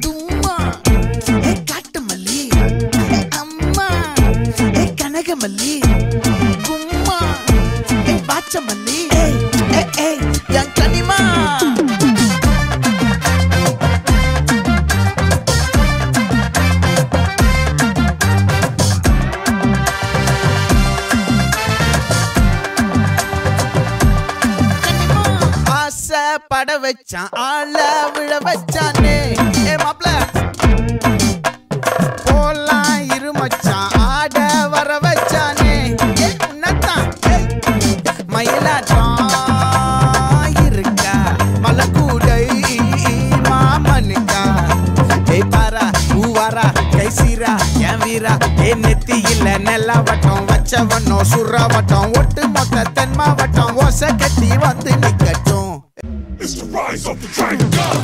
தும்மா காட்டு மல்லி அம்மா கனகமல்லி கும்மா பாச்ச மல்லி என் கனிமா பட வச்சான் ஆள விழ வச்சானே மாப்ள போலாம் இருமச்சான் ஆட வர வச்சானே உன்னத்தான் மயிலாட்டம் இருக்கா மலக்கூடை மாமனுக்கா பாரா ஊவாரா கைசீரா என் வீரா நெத்தி இல்ல நெல்லா வட்டம் வச்சவனோ சுறா வட்டம் ஒட்டு மொத்த தென் மாவட்டம் ஓசை கட்டி வந்து நிக்கட்டும். It's the rise of the Dragon God.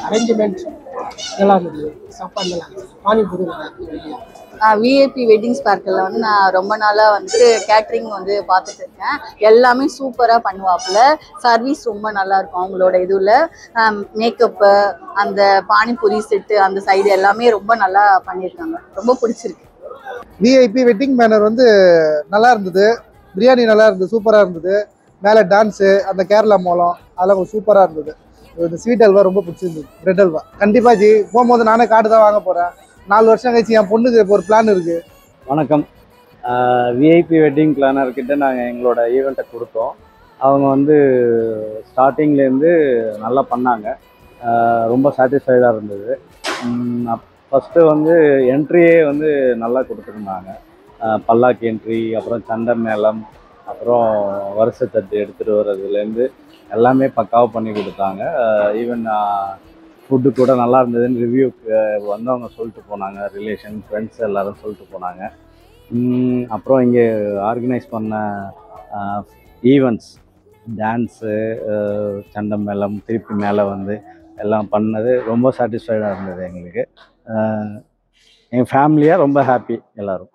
Arrangement நல்லா இருந்தது, சாப்பாடு நல்லா இருந்துச்சு, பானிபூரி நல்லா இருந்துச்சு. விஐபி வெட்டிங் ஸ்பார்க்கில் வந்து நான் ரொம்ப நாளாக வந்துட்டு கேட்ரிங் வந்து பார்த்துட்டு இருக்கேன். எல்லாமே சூப்பராக பண்ணுவாப்புல, சர்வீஸ் ரொம்ப நல்லா இருக்கும். அவங்களோட இதுல மேக்கப்பு, அந்த பானிபூரி செட்டு, அந்த சைடு எல்லாமே ரொம்ப நல்லா பண்ணியிருக்காங்க. ரொம்ப பிடிச்சிருக்கு. விஐபி வெட்டிங் பேனர் வந்து நல்லா இருந்தது, பிரியாணி நல்லா இருந்தது, சூப்பராக இருந்தது. மேலே டான்ஸு, அந்த கேரளா மோளம் அதெல்லாம் கொஞ்சம் சூப்பராக இருந்தது. இந்த ஸ்வீட் அல்வா ரொம்ப பிடிச்சிருந்தது, பிரெட் அல்வா. கண்டிப்பாக ஜி போகும்போது நானே கார்டு தான் வாங்க போகிறேன். 4 வருஷம் கழிச்சு என் பொண்ணுக்கு இப்போ ஒரு பிளான் இருக்குது. வணக்கம். விஐபி வெட்டிங் பிளானர்கிட்ட நாங்கள் எங்களோட ஈவெண்ட்டை கொடுத்தோம். அவங்க வந்து ஸ்டார்டிங்லேருந்து நல்லா பண்ணாங்க, ரொம்ப சாட்டிஸ்ஃபைடாக இருந்தது. ஃபஸ்ட்டு வந்து என்ட்ரியே வந்து நல்லா கொடுத்துருந்தாங்க. பல்லாக்கு என்ட்ரி, அப்புறம் சண்டை மேளம், அப்புறம் வருஷத்தட்டு எடுத்துகிட்டு வர்றதுலேருந்து எல்லாமே பக்காவாக பண்ணி கொடுத்தாங்க. ஈவன் ஃபுட்டு கூட நல்லா இருந்ததுன்னு ரிவ்யூக்கு வந்தவங்க சொல்லிட்டு போனாங்க, ரிலேஷன் ஃப்ரெண்ட்ஸ் எல்லோரும் சொல்லிட்டு போனாங்க. அப்புறம் இங்கே ஆர்கனைஸ் பண்ண ஈவெண்ட்ஸ், டான்ஸு, சண்டை மேளம், திருப்பி மேலே வந்து எல்லாம் பண்ணது ரொம்ப சாட்டிஸ்ஃபைடாக இருந்தது எங்களுக்கு. எங்கள் ஃபேமிலியாக ரொம்ப ஹாப்பி எல்லோரும்.